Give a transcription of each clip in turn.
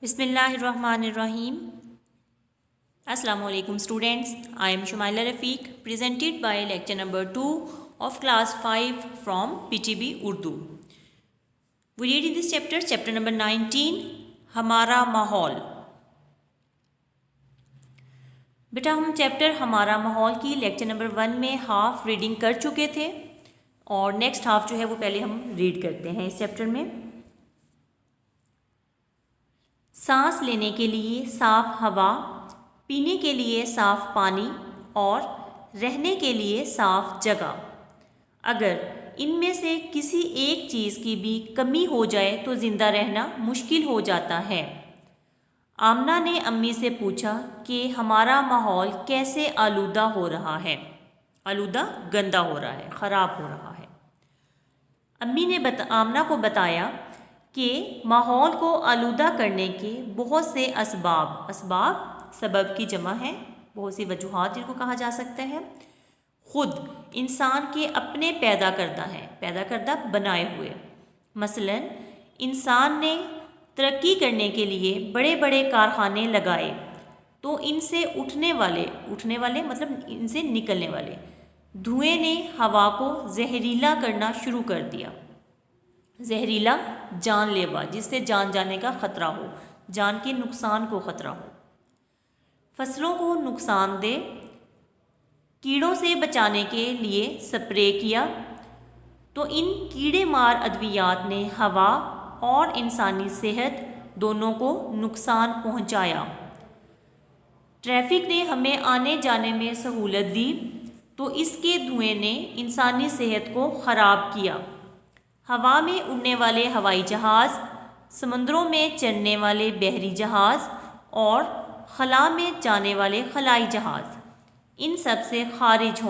بسم اللہ الرحمن الرحیم. السلام علیکم students. I am Shumaila Rafiq, presented by lecture number 2 of class 5 from PTB Urdu. We read in this chapter number 19, ہمارا ماحول. بیٹا ہم چیپٹر ہمارا ماحول کی لیکچر نمبر 1 میں ہاف ریڈنگ کر چکے تھے اور نیکسٹ ہاف جو ہے وہ پہلے ہم ریڈ کرتے ہیں اس چیپٹر میں. سانس لینے کے لیے صاف ہوا، پینے کے لیے صاف پانی اور رہنے کے لیے صاف جگہ. اگر ان میں سے کسی ایک چیز کی بھی کمی ہو جائے تو زندہ رہنا مشکل ہو جاتا ہے. آمنہ نے امی سے پوچھا کہ ہمارا ماحول کیسے آلودہ ہو رہا ہے. آلودہ گندا ہو رہا ہے، خراب ہو رہا ہے. امی نے آمنہ کو بتایا کہ ماحول کو آلودہ کرنے کے بہت سے اسباب سبب کی جمع ہے، بہت سی وجوہات جن کو کہا جا سکتا ہے، خود انسان کے اپنے پیدا کردہ بنائے ہوئے. مثلا انسان نے ترقی کرنے کے لیے بڑے بڑے کارخانے لگائے تو ان سے اٹھنے والے مطلب ان سے نکلنے والے دھوئیں نے ہوا کو زہریلا کرنا شروع کر دیا. زہریلا جان لیوا، جس سے جان جانے کا خطرہ ہو، جان کے نقصان کو خطرہ ہو. فصلوں کو نقصان دہ کیڑوں سے بچانے کے لیے سپرے کیا تو ان کیڑے مار ادویات نے ہوا اور انسانی صحت دونوں کو نقصان پہنچایا. ٹریفک نے ہمیں آنے جانے میں سہولت دی تو اس کے دھوئیں نے انسانی صحت کو خراب کیا. ہوا میں اڑنے والے ہوائی جہاز، سمندروں میں چلنے والے بحری جہاز اور خلا میں جانے والے خلائی جہاز، ان سب سے خارج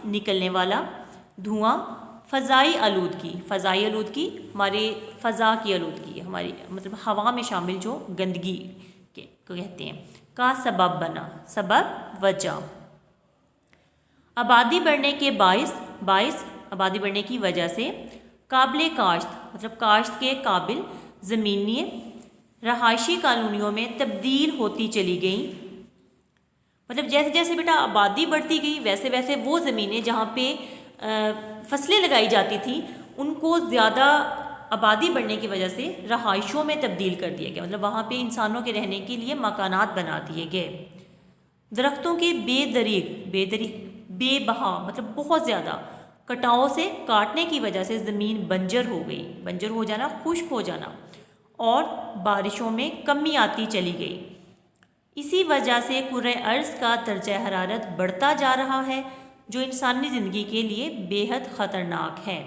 نکلنے والا دھواں فضائی آلودگی ہمارے فضا کی آلودگی، ہماری مطلب ہوا میں شامل جو گندگی کہتے ہیں کا سبب وجہ. آبادی بڑھنے کی وجہ سے قابل کاشت مطلب کاشت کے قابل زمینیں رہائشی کالونیوں میں تبدیل ہوتی چلی گئیں. مطلب جیسے جیسے بیٹا آبادی بڑھتی گئی ویسے ویسے وہ زمینیں جہاں پہ فصلیں لگائی جاتی تھیں ان کو زیادہ آبادی بڑھنے کی وجہ سے رہائشوں میں تبدیل کر دیا گیا. مطلب وہاں پہ انسانوں کے رہنے کے لیے مکانات بنا دیے گئے. درختوں کے بے بہا مطلب بہت زیادہ کٹاؤ سے کاٹنے کی وجہ سے زمین بنجر ہو گئی. بنجر ہو جانا، خشک ہو جانا، اور بارشوں میں کمی آتی چلی گئی. اسی وجہ سے کرۂ ارض کا درجہ حرارت بڑھتا جا رہا ہے جو انسانی زندگی کے لیے بے حد خطرناک ہے.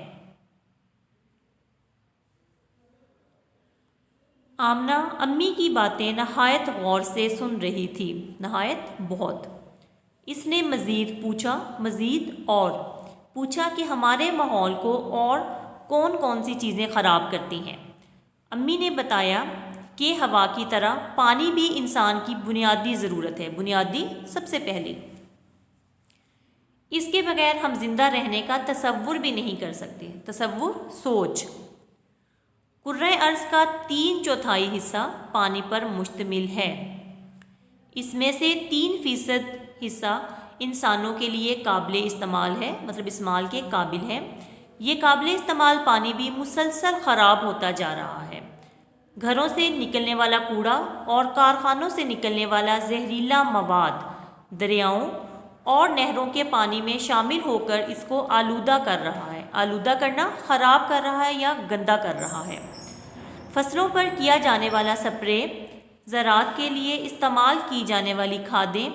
آمنہ امی کی باتیں نہایت غور سے سن رہی تھی، نہایت بہت. اس نے مزید پوچھا کہ ہمارے ماحول کو اور کون کون سی چیزیں خراب کرتی ہیں. امی نے بتایا کہ ہوا کی طرح پانی بھی انسان کی بنیادی ضرورت ہے، بنیادی سب سے پہلی. اس کے بغیر ہم زندہ رہنے کا تصور بھی نہیں کر سکتے. سوچ. کرۂ ارض کا 3/4 حصہ پانی پر مشتمل ہے. اس میں سے 3% حصہ انسانوں کے لیے قابل استعمال ہے، مطلب استعمال کے قابل ہے. یہ قابل استعمال پانی بھی مسلسل خراب ہوتا جا رہا ہے. گھروں سے نکلنے والا کوڑا اور کارخانوں سے نکلنے والا زہریلا مواد دریاؤں اور نہروں کے پانی میں شامل ہو کر اس کو آلودہ کر رہا ہے. آلودہ کرنا خراب کر رہا ہے یا گندا کر رہا ہے. فصلوں پر کیا جانے والا سپرے، زراعت کے لیے استعمال کی جانے والی کھادیں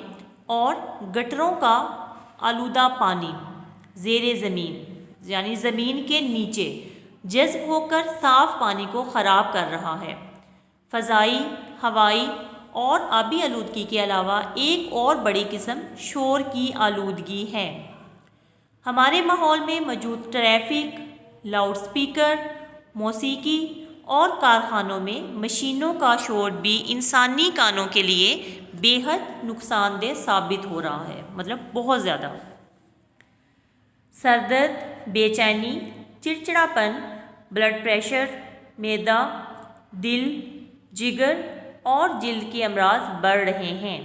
اور گٹروں کا آلودہ پانی زیر زمین یعنی زمین کے نیچے جذب ہو کر صاف پانی کو خراب کر رہا ہے. فضائی، ہوائی اور آبی آلودگی کے علاوہ ایک اور بڑی قسم شور کی آلودگی ہے. ہمارے ماحول میں موجود ٹریفک، لاؤڈ سپیکر، موسیقی اور کارخانوں میں مشینوں کا شور بھی انسانی کانوں کے لیے بے حد نقصان دہ ثابت ہو رہا ہے، مطلب بہت زیادہ. سر درد، بے چینی، چڑچڑاپن، بلڈ پریشر، معدہ، دل، जिगर और जल्द के अमराज बढ़ रहे हैं।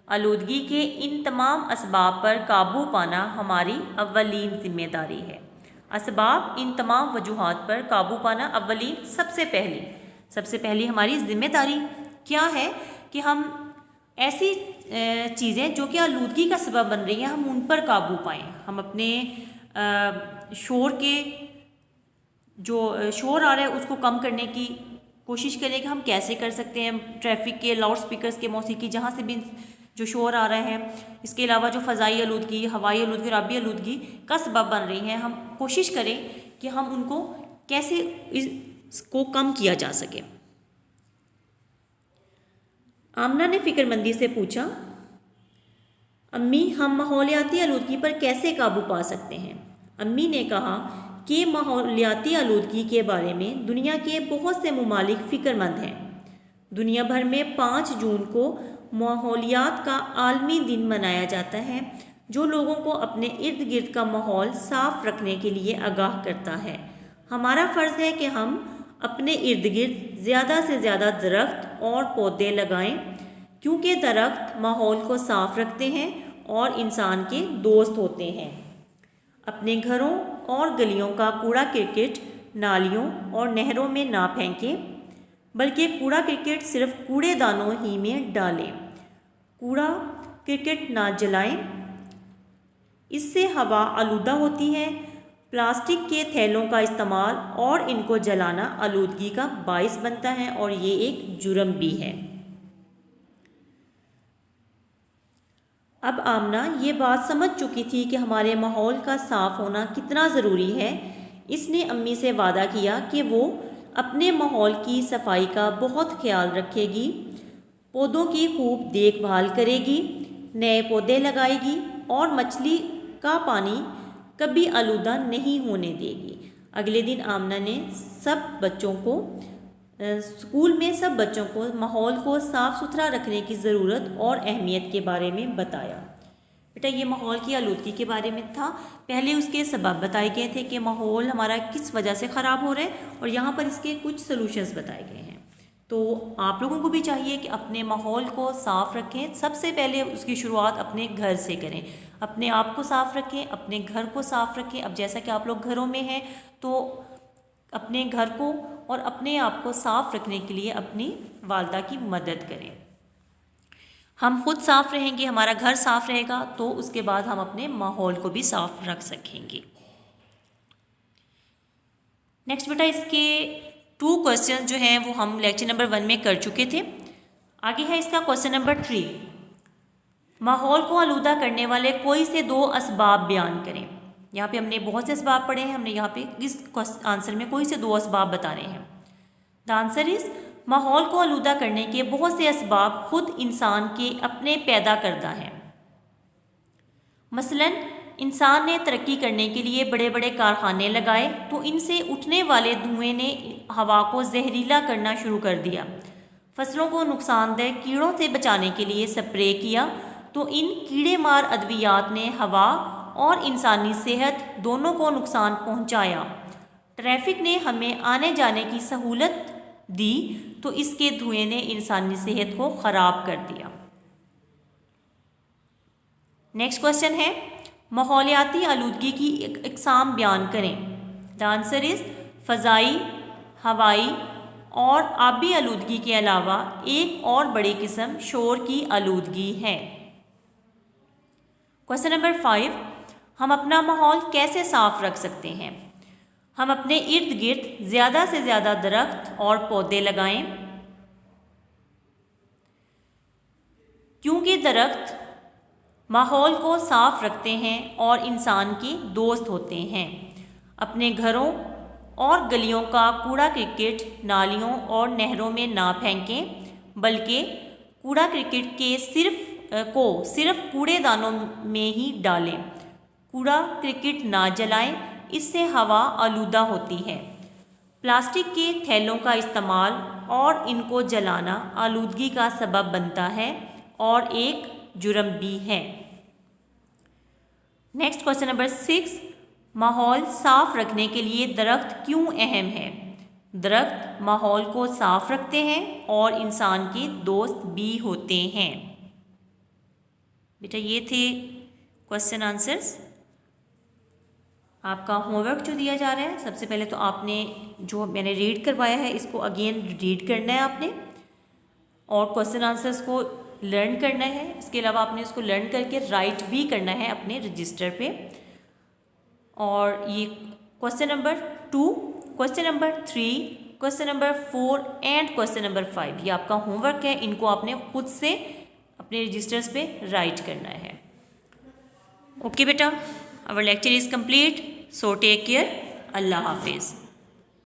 आलूदगी के इन तमाम असबाब पर काबू पाना हमारी अव्वलीन जिम्मेदारी है। असबाब, इन तमाम वजूहात पर काबू पाना अव्वलीन सबसे पहली हमारी ज़िम्मेदारी क्या है कि हम ऐसी चीज़ें जो कि आलूदगी का सबब बन रही हैं हम उन पर काबू पाएँ। हम अपने शोर आ रहा है उसको कम करने की कोशिश करें कि हम कैसे कर सकते हैं। ट्रैफिक के, लाउड स्पीकर्स के, मौसीकी, जहाँ से भी जो शोर आ रहा है, इसके अलावा जो फ़ज़ाई आलूदगी, हवाई आलूदगी और आबी आलूदगी का सबब बन रही हैं, हम कोशिश करें कि हम उनको कैसे इसको कम किया जा सके। आमना ने फ़िक्रमंदी से पूछा, अम्मी हम माहौलियाती आलूदगी पर कैसे काबू पा सकते हैं? अम्मी ने कहा कि माहौलियाती आलूदगी के बारे में दुनिया के बहुत से ममालिक फ़िक्रमंद हैं। दुनिया भर में 5 जून को माहौलियात का आलमी दिन मनाया जाता है, जो लोगों को अपने इर्द गिर्द का माहौल साफ़ रखने के लिए आगाह करता है। हमारा फ़र्ज़ है कि हम अपने इर्द गिर्द ज़्यादा से ज़्यादा दरख्त और पौधे लगाएं, क्योंकि दरख्त माहौल को साफ़ रखते हैं और इंसान के दोस्त होते हैं। अपने घरों और गलियों का कूड़ा करकट नालियों और नहरों में ना फेंकें, बल्कि कूड़ा करकट सिर्फ कूड़ेदानों ही में डालें। कूड़ा करकट ना जलाएं, इससे हवा आलूदा होती है। प्लास्टिक के थैलों का इस्तेमाल और इनको जलाना आलूदगी का बाइस बनता है और ये एक जुर्म भी है। अब आमना ये बात समझ चुकी थी कि हमारे माहौल का साफ़ होना कितना ज़रूरी है। इसने अम्मी से वादा किया कि वो अपने माहौल की सफाई का बहुत ख्याल रखेगी, पौधों की खूब देखभाल करेगी, नए पौधे लगाएगी और मछली का पानी कभी आलूदा नहीं होने देगी। अगले दिन आमना ने स्कूल में सब बच्चों को माहौल को साफ़ सुथरा रखने की ज़रूरत और अहमियत के बारे में बताया। बेटा ये माहौल की आलूदगी के बारे में था। पहले उसके सबब बताए गए थे कि माहौल हमारा किस वजह से ख़राब हो रहा है और यहाँ पर इसके कुछ सलूशंस बताए गए हैं। तो आप लोगों को भी चाहिए कि अपने माहौल को साफ़ रखें। सबसे पहले उसकी शुरुआत अपने घर से करें। अपने आप को साफ़ रखें, अपने घर को साफ़ रखें। अब जैसा कि आप लोग घरों में हैं तो अपने घर को और अपने आप को साफ़ रखने के लिए अपनी वालदा की मदद करें। हम खुद साफ़ रहेंगे, हमारा घर साफ़ रहेगा, तो उसके बाद हम अपने माहौल को भी साफ़ रख सकेंगे। नेक्स्ट बेटा इसके 2 क्वेश्चन जो हैं वो हम लेक्चर नंबर 1 में कर चुके थे। आगे है इसका क्वेश्चन नंबर 3, माहौल को आलूदा करने वाले कोई से 2 असबाब बयान करें। यहाँ पे हमने बहुत से असबाब पढ़े हैं, हमने यहाँ पे इस आंसर में कोई से 2 असबाब बताने हैं। द आंसर इज माहौल को आलूदा करने के बहुत से असबाब खुद इंसान के अपने पैदा करदा हैं। मसलन इंसान ने तरक्की करने के लिए बड़े बड़े कारखाने लगाए तो इनसे उठने वाले धुएं ने हवा को जहरीला करना शुरू कर दिया। फसलों को नुकसानदेह कीड़ों से बचाने के लिए स्प्रे किया तो इन कीड़े मार अद्वियात ने हवा और इंसानी सेहत दोनों को नुकसान पहुंचाया। ट्रैफिक ने हमें आने जाने की सहूलत दी तो इसके धुएं ने इंसानी सेहत को ख़राब कर दिया। नेक्स्ट क्वेश्चन है, माहौलियाती आलूदगी की इकसाम बयान करें। द आंसर इज़ फ़ज़ाई, हवाई और आबी आलूदगी के अलावा एक और बड़ी किस्म शोर की आलूदगी है। क्वेश्चन नंबर 5, हम अपना माहौल कैसे साफ़ रख सकते हैं? हम अपने इर्द गिर्द ज़्यादा से ज़्यादा दरख्त और पौधे लगाएं, क्योंकि दरख्त माहौल को साफ़ रखते हैं और इंसान के दोस्त होते हैं। अपने घरों और गलियों का कूड़ा करकट नालियों और नहरों में ना फेंकें, बल्कि कूड़ा करकट के सिर्फ कूड़ेदानों में ही डालें। कूड़ा करकट ना जलाएं, इससे हवा आलूदा होती है। प्लास्टिक के थैलों का इस्तेमाल और इनको जलाना आलूदगी का सबब बनता है और एक जुर्म भी है। नेक्स्ट क्वेश्चन नंबर 6, माहौल साफ़ रखने के लिए दरख्त क्यों अहम है? درخت ماحول کو صاف رکھتے ہیں اور انسان کے دوست بھی ہوتے ہیں۔ بیٹا یہ تھے کوشچن آنسرس۔ آپ کا ہوم ورک جو دیا جا رہا ہے، سب سے پہلے تو آپ نے جو میں نے ریڈ کروایا ہے اس کو اگین ریڈ کرنا ہے آپ نے، اور کوشچن آنسرس کو لرن کرنا ہے۔ اس کے علاوہ آپ نے اس کو لرن کر کے رائٹ بھی کرنا ہے اپنے رجسٹر پہ۔ اور یہ question number 2، question number 3، question number 4 and question number 5 یہ آپ کا ہوم ورک ہے، ان کو آپ نے خود سے اپنے رجسٹرز پہ رائٹ کرنا ہے۔ Okay beta, our lecture is complete, so take care. اللہ حافظ۔